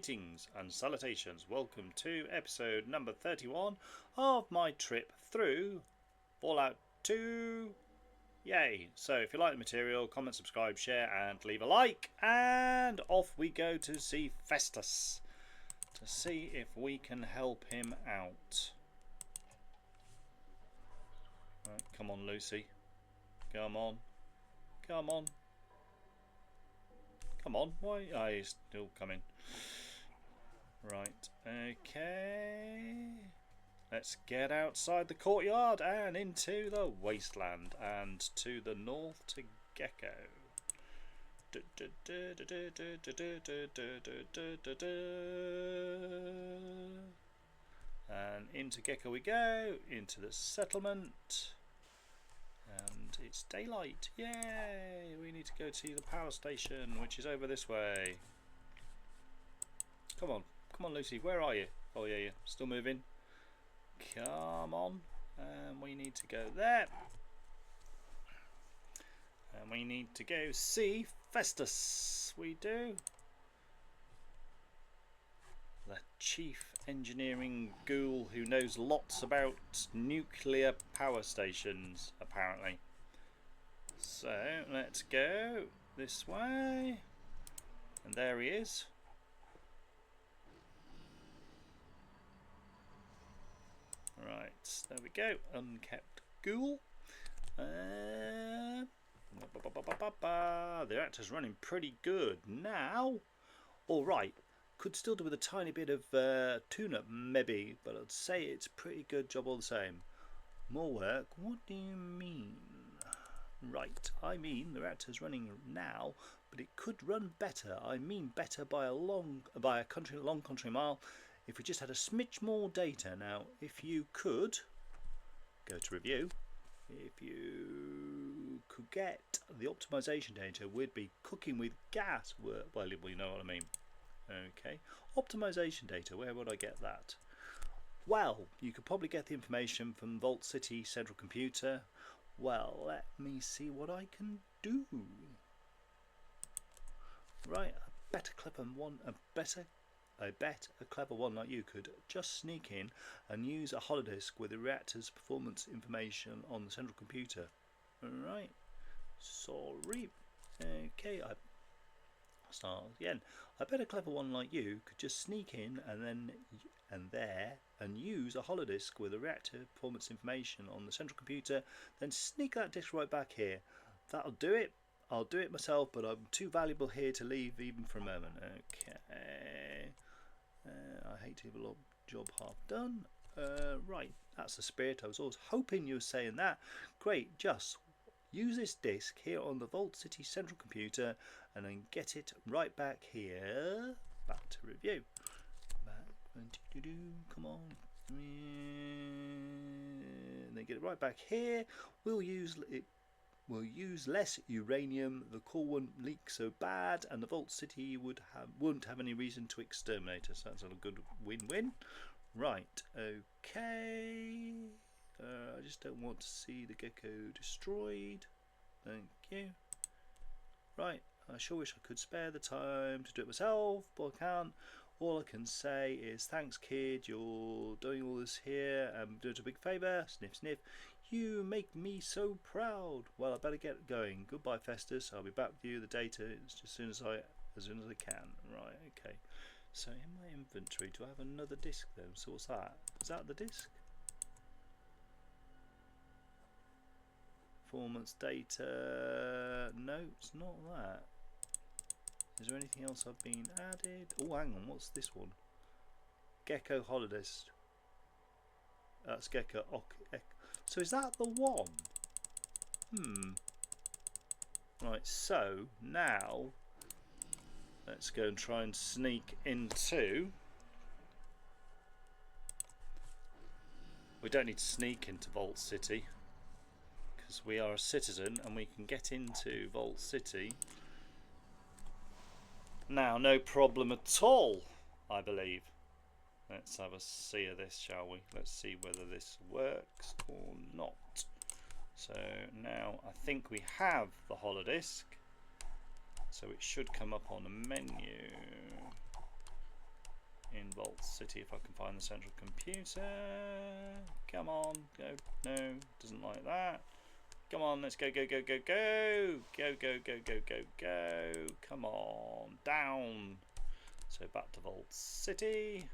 Greetings and salutations. Welcome to episode number 31 of my trip through Fallout 2. Yay! So if you like the material, comment, subscribe, share and leave a like. And off we go to see Festus to see if we can help him out. Right, come on, Lucy. Come on. Come on. Come on, why are you still coming? Right, okay. Let's get outside the courtyard and into the Wasteland and to the north to Gecko. And into Gecko we go, into the settlement. And it's daylight, yay! We need to go to the power station, which is over this way. Come on Lucy, where are you? Oh yeah, you're still moving. Come on, and we need to go there. And we need to go see Festus, we do. The chief engineering ghoul who knows lots about nuclear power stations, apparently. So let's go this way, and there he is. Right, there we go, unkept ghoul. The reactor's running pretty good now. Alright. Could still do with a tiny bit of tune-up maybe, but I'd say it's a pretty good job all the same. More work? What do you mean? Right, I mean the reactor's running now, but it could run better. I mean better by a long country mile if we just had a smidge more data. Now, if you could go to review, if you could get the optimization data, we'd be cooking with gas. Well, you know what I mean. Okay, optimization data, where would I get that? Well, you could probably get the information from Vault City Central Computer. Well, let me see what I can do. Right, I bet a clever one like you could just sneak in and use a holodisk with the reactor's performance information on the central computer. Alright, sorry. Okay, I'll start again. I bet a clever one like you could just sneak in and use a holodisk with the reactor performance information on the central computer, then sneak that disk right back here. That'll do it. I'll do it myself, but I'm too valuable here to leave even for a moment. Okay. I hate to leave a job half done. Right, that's the spirit. I was always hoping you were saying that. Great, just use this disk here on the Vault City Central Computer and then get it right back here. Back to review. Come on. And then get it right back here. We'll use less uranium. The core won't leak so bad, and the Vault City wouldn't have any reason to exterminate us. That's a good win-win. Right. Okay. I just don't want to see the Gecko destroyed. Thank you. Right, I sure wish I could spare the time to do it myself, but I can't. All I can say is thanks, kid. You're doing all this here and doing it a big favour. Sniff, sniff. You make me so proud. Well, I better get going. Goodbye, Festus. I'll be back with you. The data as soon as I can. Right, okay. So in my inventory, do I have another disc then? So what's that? Is that the disc? Performance data. No, it's not that. Is there anything else I've been added? Oh, hang on. What's this one? Gecko holodisk. That's Gecko. So is that the one? Right. So now let's go and try and sneak into. We don't need to sneak into Vault City because we are a citizen and we can get into Vault City now, no problem at all, I believe. Let's have a see of this, shall we? Let's see whether this works or not. So now I think we have the holodisk, so it should come up on the menu. in Vault City if I can find the central computer. Come on, go. No, doesn't like that. Come on, let's go, go, go, go, go. Go, go, go, go, go, go. Come on, down. So back to Vault City.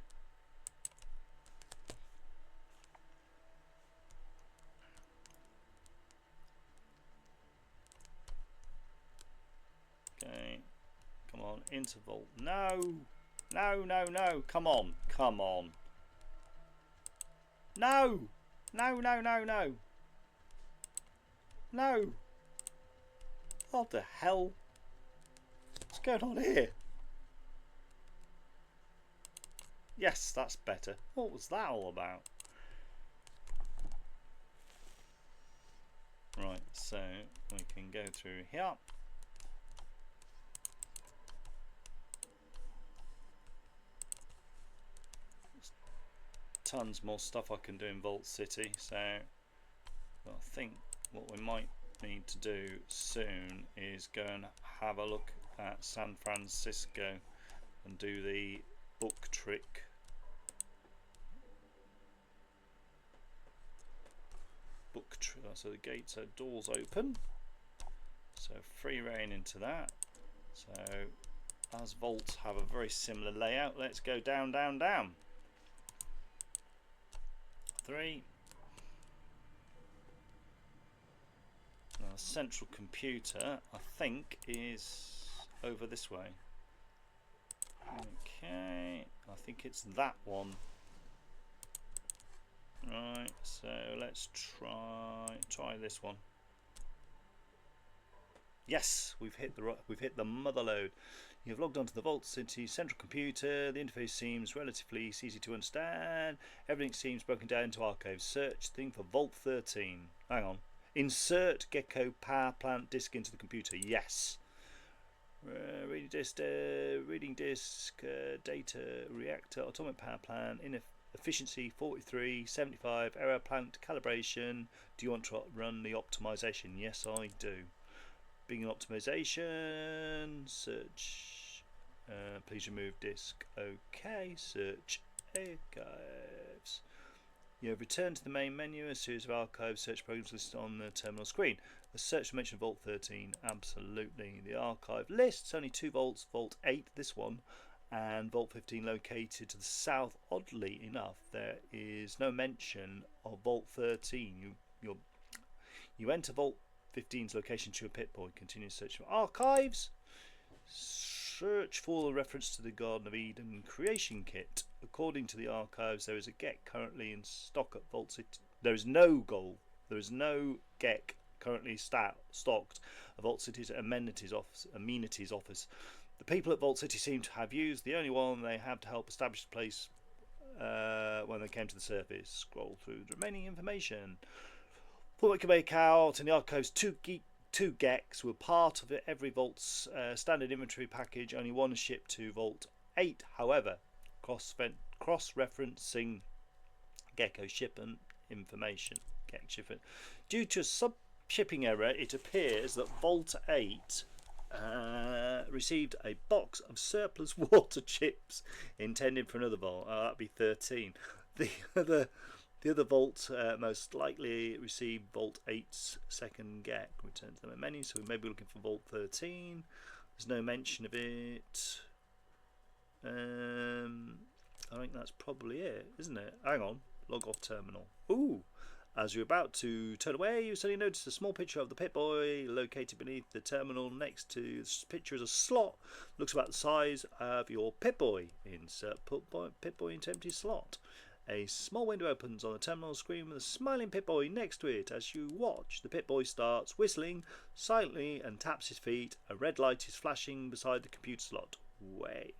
Okay, come on, into Vault. No, no, no, no. Come on, come on. No, no, no, no, no. No. What the hell? What's going on here? Yes, that's better. What was that all about? Right, so we can go through here. There's tons more stuff I can do in Vault City, so I think what we might need to do soon is go and have a look at San Francisco and do the book trick. So the gates are doors open, so free reign into that. So as vaults have a very similar layout, let's go down, down, down. 3. Now the central computer I think is over this way. Okay, I think it's that one. Right, so let's try this one. Yes, we've hit the mother lode. You've logged onto the Vault City central computer. The interface seems relatively easy to understand. Everything seems broken down into archives. Search thing for Vault 13. Hang on. Insert Gecko power plant disk into the computer. Yes. Reading disk, data reactor, atomic power plant. Efficiency 43, 75, error plant calibration. Do you want to run the optimization? Yes, I do. Being an optimization, search, please remove disk. Okay, search archives. You have returned to the main menu. A series of archive search programs listed on the terminal screen. A search mention Vault 13, absolutely. The archive lists only 2 vaults, Vault 8, this one, and Vault 15 located to the south. Oddly enough, there is no mention of Vault 13. You enter Vault 15's location to a Pip-Boy. Continue search for archives. Search for the reference to the Garden of Eden creation kit. According to the archives, there is a GEC currently in stock at Vault City. There is no GEC currently stocked at Vault City's amenities office. The people at Vault City seem to have used the only one they have to help establish the place when they came to the surface. Scroll through the remaining information. What we can make out in the archives, 2 GECs were part of every Vault's standard inventory package. Only one is shipped to Vault 8. However, cross-referencing Gecko shipment information. Due to a sub-shipping error, it appears that Vault 8 received a box of surplus water chips intended for another vault. That'd be 13. The other vault most likely received Vault 8's second GEC. Return to the menu, so we may be looking for Vault 13. There's no mention of it. I think that's probably it, isn't it? Hang on, log off terminal. Ooh! As you're about to turn away, you suddenly notice a small picture of the Pip-Boy located beneath the terminal. Next to this picture is a slot. Looks about the size of your Pip-Boy. Insert Pip-Boy into empty slot. A small window opens on the terminal screen with a smiling Pip-Boy next to it. As you watch, the Pip-Boy starts whistling silently and taps his feet. A red light is flashing beside the computer slot. Wait.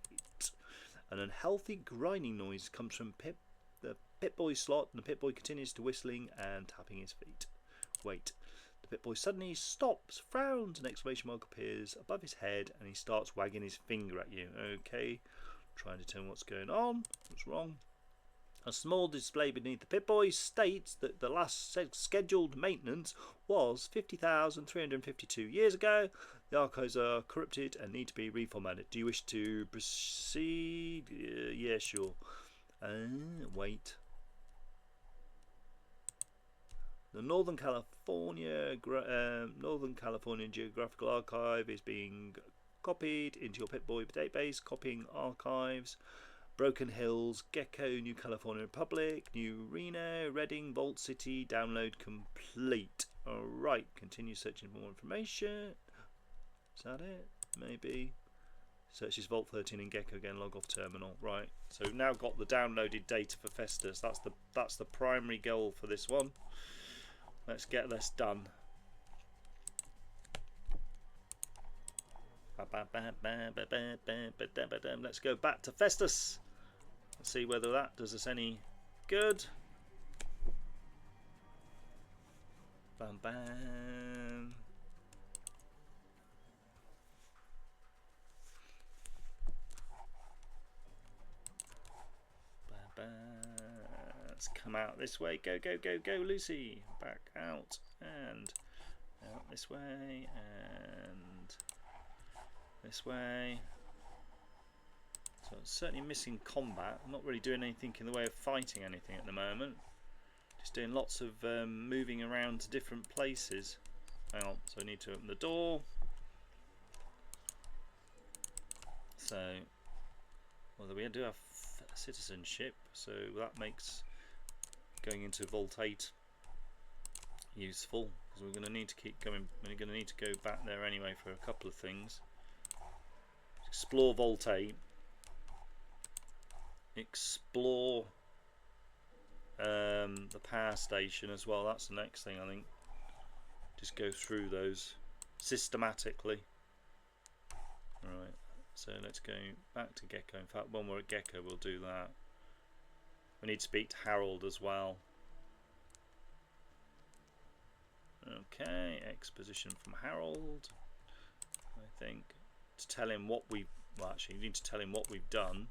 An unhealthy grinding noise comes from the Pip-Boy slot, and the Pip-Boy continues to whistling and tapping his feet. Wait. The Pip-Boy suddenly stops, frowns, an exclamation mark appears above his head, and he starts wagging his finger at you. Okay, trying to determine what's going on. What's wrong? A small display beneath the Pip-Boy states that the last scheduled maintenance was 50,352 years ago. The archives are corrupted and need to be reformatted. Do you wish to proceed? Yeah, sure. Wait. The Northern California Geographical Archive is being copied into your Pip-Boy database. Copying archives. Broken Hills, Gecko, New California Republic, New Reno, Reading, Vault City. Download complete. Alright, continue searching for more information. Is that it? Maybe. Searches Vault 13 and Gecko again. Log off terminal. Right. So we've now got the downloaded data for Festus. That's the primary goal for this one. Let's get this done. Let's go back to Festus. Let's see whether that does us any good. Bam bam. Bam bam. Let's come out this way. Go go go go, Lucy. Back out and out this way and this way. So it's certainly missing combat. I'm not really doing anything in the way of fighting anything at the moment. Just doing lots of moving around to different places. Hang on, so I need to open the door. So, well, we do have citizenship, so that makes going into Vault 8 useful, because we're going to need to keep going. We're going to need to go back there anyway for a couple of things. Explore Vault 8. Explore the power station as well. That's the next thing, I think. Just go through those systematically. Alright, so let's go back to Gecko. In fact, when we're at Gecko, we'll do that. We need to speak to Harold as well. Okay, exposition from Harold. I think to tell him what we. Well, actually, you need to tell him what we've done.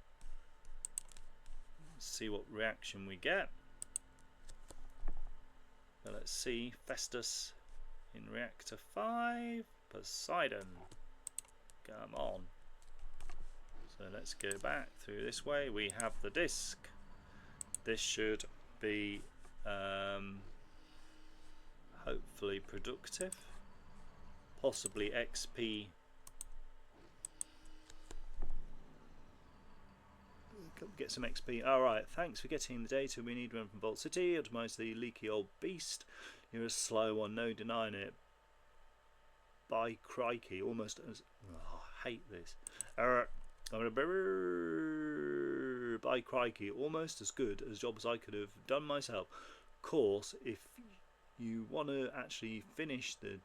See what reaction we get. Now let's see Festus in reactor 5. Poseidon, come on. So let's go back through this way. We have the disc. This should be hopefully productive, possibly XP. Get some XP. Alright, thanks for getting the data we need from Vault City. Optimize the leaky old beast. You're a slow one, no denying it. By crikey, almost as. Oh, I hate this. By crikey, almost as good as jobs I could have done myself. Of course, if you want to actually finish the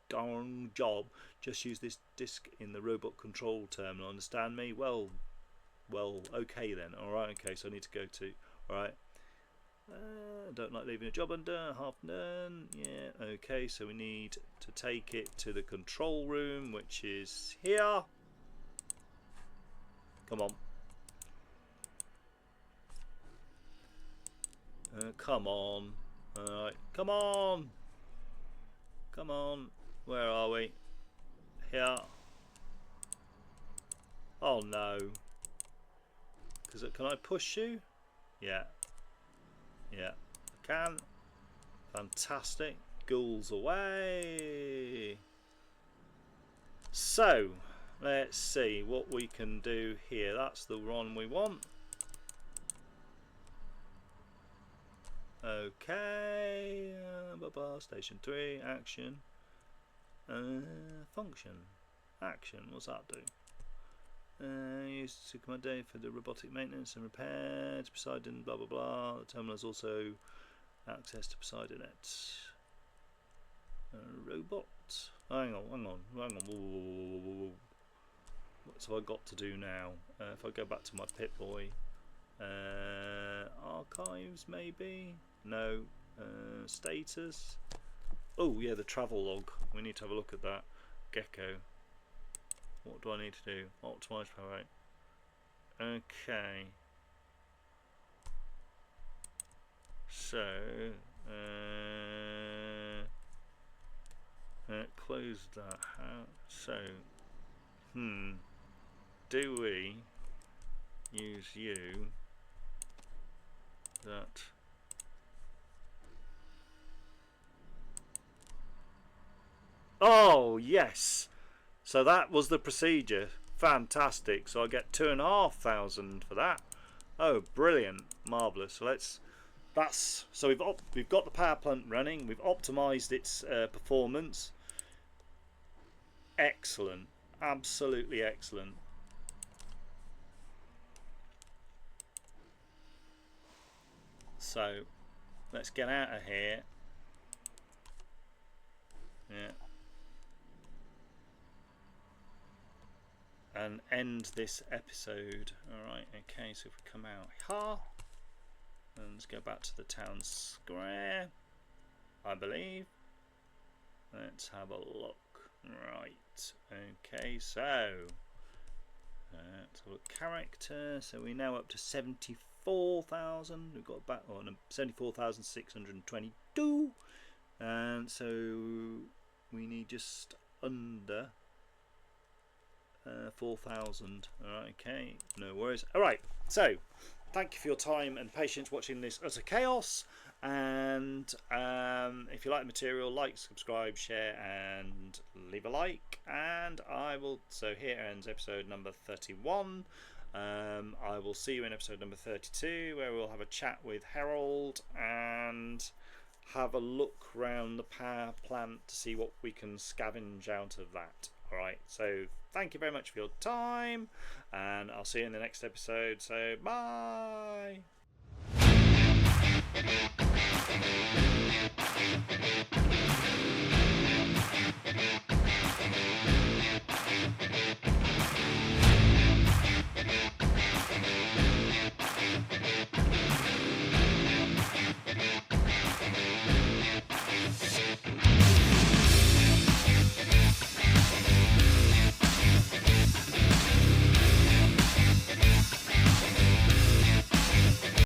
darn job, just use this disc in the robot control terminal. Understand me? Well, okay then. Alright, okay, so I need to go to. Alright. Don't like leaving a job undone. Half done. Yeah, okay, so we need to take it to the control room, which is here. Come on. Come on. Alright, come on. Come on. Where are we? Here. Oh no. Can I push you? Yeah. Yeah. I can. Fantastic. Ghouls away. So, let's see what we can do here. That's the one we want. Okay. Station 3. Action. Function. Action. What's that do? Used to command day for the robotic maintenance and repair to Poseidon, blah blah blah. The terminal has also access to Poseidonet. Robot. Hang on. Whoa. What have I got to do now? If I go back to my Pip-Boy, archives maybe. No. Status. Oh yeah, the travel log. We need to have a look at that. Gecko. What do I need to do? Optimize power rate. Okay. So, Close that. So, do we use you that? Oh yes. So that was the procedure. Fantastic. So I get 2,500 for that. Oh, brilliant, marvelous. So so we've got the power plant running. We've optimized its performance. Excellent, absolutely excellent. So let's get out of here. Yeah. And end this episode. Alright, okay, so if we come out here, and let's go back to the town square, I believe. Let's have a look. Right, okay, so let's have a look. Character, so we're now up to 74,000. We've got back on 74,622, and so we need just under 4,000. Alright, okay, no worries. Alright, so thank you for your time and patience watching this utter chaos, and if you like the material, like, subscribe, share and leave a like, and I will, so here ends episode number 31. I will see you in episode number 32, where we'll have a chat with Harold and have a look round the power plant to see what we can scavenge out of that. Alright, so thank you very much for your time, and I'll see you in the next episode, so bye!